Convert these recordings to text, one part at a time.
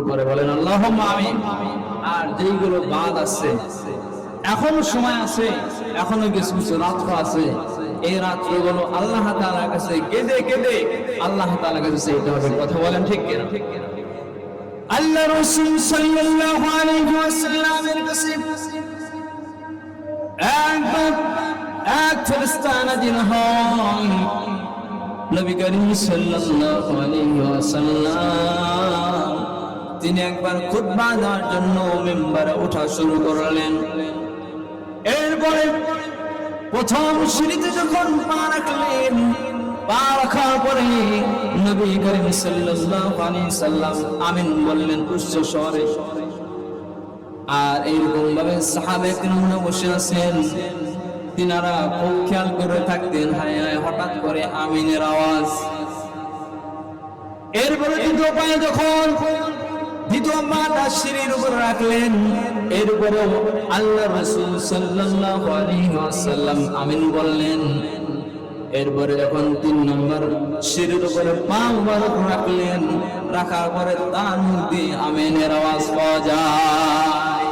করে বলেন আল্লাহুম্মা আমিন। আর যেইগুলো বাদ আছে, এখনো সময় আছে, এখনো কিছু কিছু রাত্র আছে, এই রাত্রগুলো আল্লাহ তাআলার কাছে কেঁদে কেঁদে আল্লাহ তাআলার কাছে চাইতে হবে। কথা বলেন ঠিক কিনা? আল্লাহ রাসূল সাল্লাল্লাহু আলাইহি ওয়াসাল্লামের কাছে এক ফেরেশতা নাযিল হন। নবী করিম সাল্লাল্লাহু আলাইহি ওয়াসাল্লাম তিনি একবার খুতবা দেওয়ার জন্য মিম্বারে ওঠা শুরু করলেন। এরপরে প্রথম সিঁড়িতে যখন পা রাখলেন, পা রাখার পরে নবী করিম সাল্লাল্লাহু আলাইহি সাল্লাম আমিন বললেন উচ্চ স্বরে। আর এইরকম ভাবে সাহাবায়ে কিরামরা বসে আছেন, তিনারা খুব খেয়াল করে থাকতেন, হায় হায় হঠাৎ করে আমিনের আওয়াজ। এরপরে দ্বিতীয় পায়ে যখন দ্বিতীয় পাটা সিঁড়ির উপর রাখলেন, এরপরে আল্লাহ রাসূল সাল্লাল্লাহু আলাইহি ওয়াসাল্লাম আমিন বললেন। এরপরে যখন 3 নম্বর সিঁড়ির উপরে পা মুবারক রাখলেন, রাখার পরে তার মধ্যে আমিনের আওয়াজ পাওয়া যায়।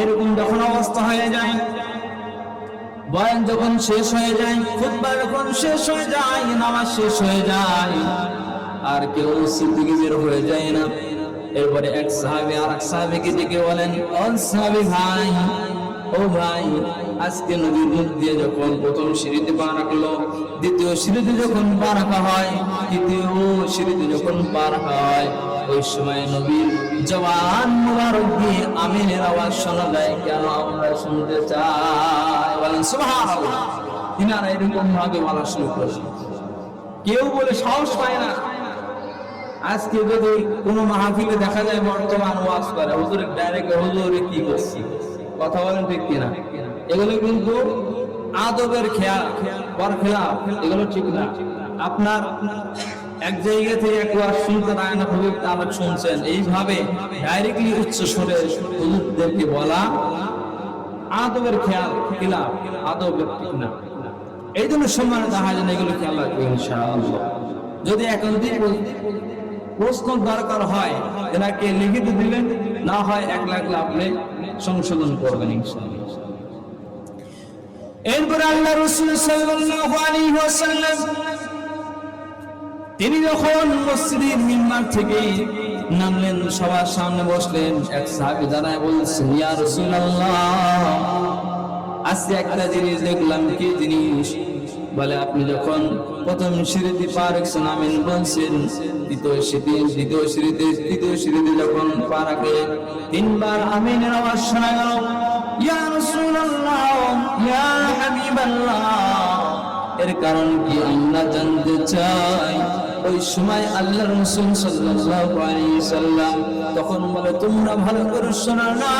এরকম যখন অবস্থা হয়ে যায়, বয়ান যখন শেষ হয়ে যায়, খুতবা যখন শেষ হয়ে যায়, নামাজ শেষ হয়ে যায়, আর কেউ মসজিদ থেকে বের হয়ে যায় না। এরপরে এক সাহাবী আর এক সাহাবীকে ডেকে বলেন, ও সাহাবী ভাই, ও ভাই, আজকে নবীর মুখ দিয়ে যখন প্রথম সিঁড়িতে পা রাখলো, দ্বিতীয় সিঁড়িতে যখন পা রাখা হয়, তৃতীয় সিঁড়িতে যখন পা রাখা হয়, ওই সময় নবীর জবান মুবারক দিয়ে আমিনের আওয়াজ শোনা যায়, কেন আমরা শুনতে চাই? বলেন সুবহানাল্লাহ। তিনারা এরকম ভাবে বলা শুরু করলেন। কেউ বলে সাহস পায় না। আজকে যদি কোনো মাহফিলে দেখা যায় বর্তমান ওয়াজ করে, হুজুর ডাইরেক্ট হুজুরে কি করছি, কথা বলেন ঠিক কিনা? এগুলো কিন্তু আদবের খেয়াল খেলাফ, এগুলো ঠিক না। আপনার এক জায়গা থেকে এক ওয়াজ শুনতে পায় না, পবিত্র আলোক শুনছেন, এইভাবে ডাইরেক্টলি উচ্চ স্বরে হুজুরদেরকে বলা আদবের খেয়াল খেলাফ, আদবের ঠিক না। এই জন্য সম্মান দেখা যায় না, এগুলো খেয়াল রাখবে ইনশাআল্লাহ। যদি এখন প্রশ্ন দরকার হয়, এনাকে লিখিত দিবেন, না হয় 1 লাখ আপনি সংশোধন করবেন ইনশাআল্লাহ। এরপর আল্লাহ রাসূল সাল্লাল্লাহু আলাইহি ওয়াসাল্লাম তিনি যখন মসজিদের মিম্বার থেকে নামলেন, সবার সামনে বসলেন, এক সাহাবী দাঁড়ায় বলছেন, ইয়া রাসূলুল্লাহ, আজকে একটা জিনিস দেখলাম। কি জিনিস? বলে, আপনি যখন প্রথম সিঁড়িতে পা রাখছেন আমিন বলছেন, দ্বিতীয় সিঁড়িতে তৃতীয় সিঁড়িতে যখন পা রাখলেন, 3 বার আমিনের আওয়াজ শোনা গেল। ইয়া রাসূলুল্লাহ, ইয়া হাবিবাল্লাহ, এর কারণ কি আমরা জানতে চাই। ওই সময় আল্লাহ রাসূল সাল্লাল্লাহু আলাইহি সাল্লাম তখন বলে, তোমরা ভালো করে শোনো না।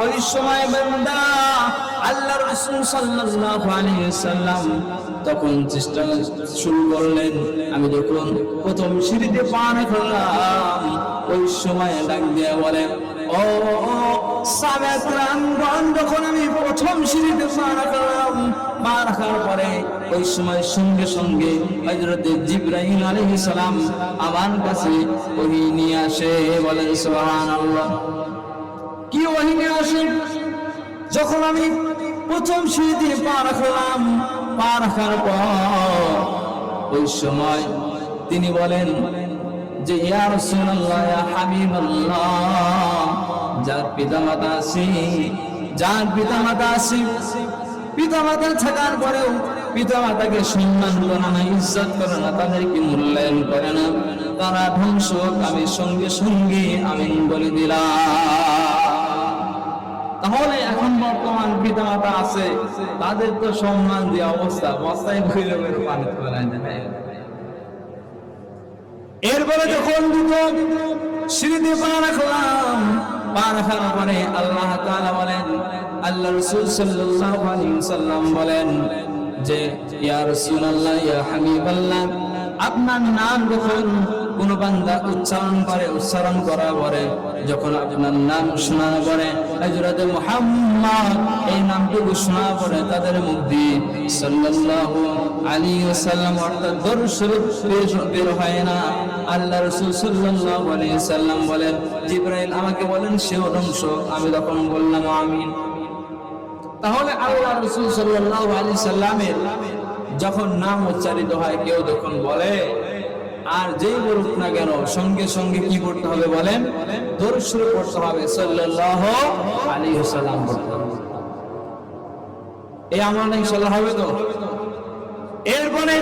ওই সময় বান্দা আল্লাহ রাসূল সাল্লাল্লাহু আলাইহি সাল্লাম তখন চেষ্টা শুরু করলেন, আমি যখন প্রথম সিঁড়িতে পা রাখলাম, ওই সময় ডাক দিয়ে বলে, ও সাহাবায়ে কেরামগণ, যখন আমি প্রথম সিঁড়িতে পা রাখলাম, পা রাখার পরে ওই সময় সঙ্গে সঙ্গে হযরত জিবরাইল আলাইহিস সালাম আমার কাছে ওহী নিয়ে আসে। বলেন সুবহানাল্লাহ। কি ওহী নিয়ে আসে? যখন আমি প্রথম সিঁড়িতে পা রাখলাম, পা রাখার পর ওই সময় তিনি বলেন যে, ইয়া রাসূলুল্লাহ, ইয়া হাবিবাল্লাহ, যার পিতামাতা আছে, পিতামাতা থাকার পরেও পিতামাতাকে সম্মান করে না, ইজ্জত করে না, তাদেরকে মূল্যায়ন করে না, তারা ধ্বংস হোক, আমি সঙ্গে সঙ্গে আমিন বলে দিলাম। তাহলে এখন বর্তমান পিতামাতা আছে, তাদের তো সম্মান দেওয়া অবস্থায় ঘুরে বেরো পানি তোলা যায়। এরপরে যখন সিঁড়িতে পা রাখলাম, পা রাখার পরে আল্লাহ তাআলা বলেন, আল্লাহ রাসূল সাল্লাল্লাহু আলাইহি ওয়াসাল্লাম বলেন যে, ইয়া রাসূলুল্লাহ, ইয়া হাবিবাল্লাহ, আপনার নাম যখন কোন বান্দা উচ্চারণ করার পরে যখন আপনার নাম শোনা পড়ে, হযরত মুহাম্মদ এই নামটুকু শোনা পড়ে, তাদের মধ্যে সাল্লাল্লাহু আলাইহি ওয়াসাল্লাম অর্থাৎ দরুদ শরীফ বের হয় না, আল্লাহ রাসূল সাল্লাল্লাহু আলাইহি সাল্লাম বলেন, জিবরাইল আমাকে বলেন সেও ধ্বংস। আমি তখন বললাম আমিন। তাহলে আল্লাহ রাসূল সাল্লাল্লাহু আলাইহি সাল্লামের যখন নাম উচ্চারিত হয়, কেউ যখন বলে, আর যেই বলুক না কেন, সঙ্গে সঙ্গে কি পড়তে হবে বলেন? দরুদ শরীফ পড়তে হবে, সাল্লাল্লাহু আলাইহি ওয়াসাল্লাম পড়তে হবে। এই আমল ইনশাআল্লাহ হবে তো? এরপরে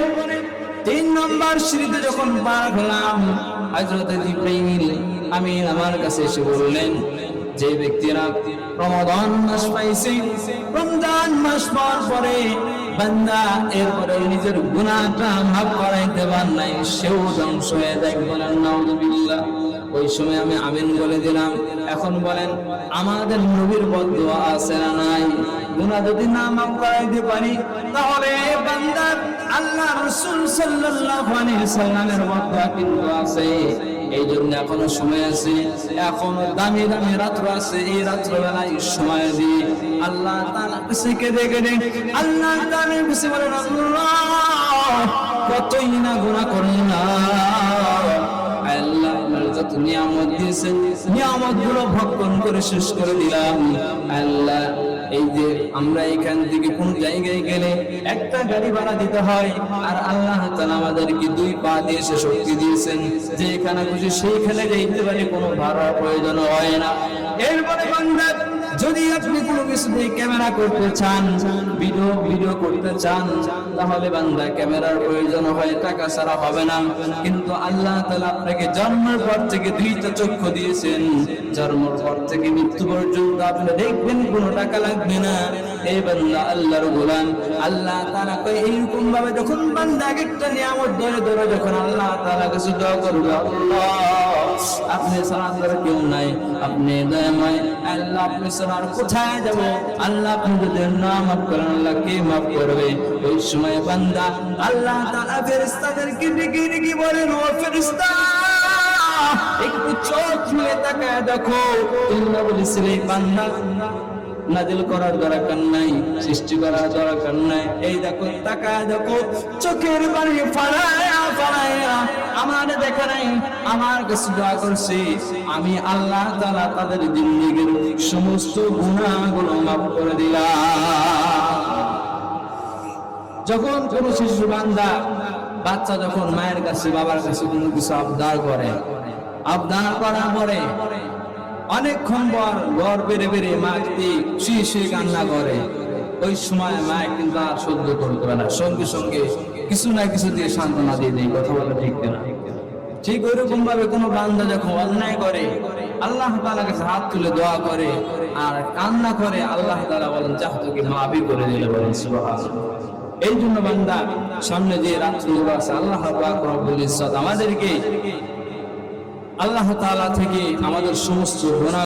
3 নম্বর সিঁড়িতে যখন পার হলাম, হযরত জিবরাইল আমিন আমার কাছে এসে বললেন, যে ব্যক্তিরা রমাদান মাস পাইছে, রমজান মাস পাওয়ার পরে বান্দা এরপরে নিজের গুনাহটা মাফ করাইতে পারে নাই, সেও ধ্বংস হয়ে যায়। বলেন নাউযুবিল্লাহ। ওই সময় আমি আমিন বলে দিলাম। এখন বলেন, আমাদের নবীর বদদুয়া আছে না নাই? গুনাহ যদি না মাফ করাইতে পারি, তাহলে বান্দা আল্লাহ রাসূল সাল্লাল্লাহু আলাইহি সাল্লামের বদদুয়া কিন্তু আছে। এই জন্য এখনো সময় আছে, এখনো দামি দামি রাত্র আছে। এই রাত্র বেলায় সময় দিয়ে আল্লাহ তাআলা কাছে কেঁদে কেঁদে আল্লাহ তাআলার কাছে বলেন, আল্লাহ কতই না গুনাহ করলাম, আল্লাহ আপনার যত নিয়ামত দিয়েছেন নিয়ামত গুলো ভক্ষণ করে শেষ করে দিলাম। আল্লাহ এই যে আমরা এখান থেকে কোন জায়গায় গেলে একটা গাড়ি ভাড়া দিতে হয়, আর আল্লাহ তাআলা আমাদেরকে 2 পা দিয়ে সে শক্তি দিয়েছেন যে এখানে খুশি সেইখানে যাইতে পারি, কোনো ভাড়ার প্রয়োজন হয় না। এরপরে বান্দা যদি আপনি কোনো কিছু দিয়ে ক্যামেরা করতে চান, ভিডিও করতে চান, তাহলে বান্দা ক্যামেরার প্রয়োজন হয়, টাকা ছাড়া হবে না। কিন্তু আল্লাহ তাআলা আপনাকে জন্মের পর থেকে 2টা চক্ষু দিয়েছেন, জন্মের পর থেকে মৃত্যু পর্যন্ত আপনি দেখবেন, কোনো টাকা লাগবে না। এই বান্দা আল্লাহর গোলাম, আল্লাহ তাআলা কই এইরকম ভাবে যখন বান্দা একটা নিয়ামত ধরে ধরে যখন আল্লাহ তাআলা কাছে দোয়া করবে, আল্লাহ আপনি ছাড়া আর কেউ নাই, আপনি দয়াময়, আল্লাহ আপনি ছাড়া আর কোথায় যাব? আল্লাহ আপনি যদি না মাফ করেন, আল্লাহ কে মাফ করবে? ওই সময় বান্দা আল্লাহ তাআলা ফেরেশতাদেরকে ডেকে ডেকে বলেন, ও ফেরেশতা একটু চোখ খুলে তাকায় দেখো, তোমরা বলেছিলে বান্দা নাজিল করার দরকার নাই, সৃষ্টি করার দরকার নাই। এই দেখো তাকায় দেখো, চোখের পানি ফালায়া ফালায়া আমার দেখা নাই, আমার কাছে দোয়া করছে, আমি আল্লাহ তাআলা তাদের জিন্দেগীর সমস্ত গুনাহগুলো মাফ করে দিলাম। যখন কোন শিশু বান্দা বাচ্চা যখন মায়ের কাছে বাবার কাছে কোনো কিছু আবদার করে, আবদার করার পরে অনেকক্ষণ পর ঘর বেড়ে বেড়ে মাকে শুয়ে শুয়ে কান্না করে, ওই সময় মা কিন্তু আর সহ্য করতে পারে না, সঙ্গে সঙ্গে কিছু না কিছু দিয়ে সান্ত্বনা দিয়ে দেয়। কথা বলে ঠিক না? ঠিক ওইরকম ভাবে কোনো বান্দা যখন অন্যায় করে, আল্লাহ তাআলার কাছে হাত তুলে দোয়া করে আর কান্না করে, আল্লাহ তাআলা বলেন যা তোকে মাফই করে দিলে, বলেন সুবহানাল্লাহ। এই জন্য বান্দা সামনে যে রাত্রিগুলো আছে, আল্লাহ পাক রব্বুল ইজ্জত আমাদেরকে আল্লাহ তাআলা থেকে আমাদের সমস্ত গুনাহ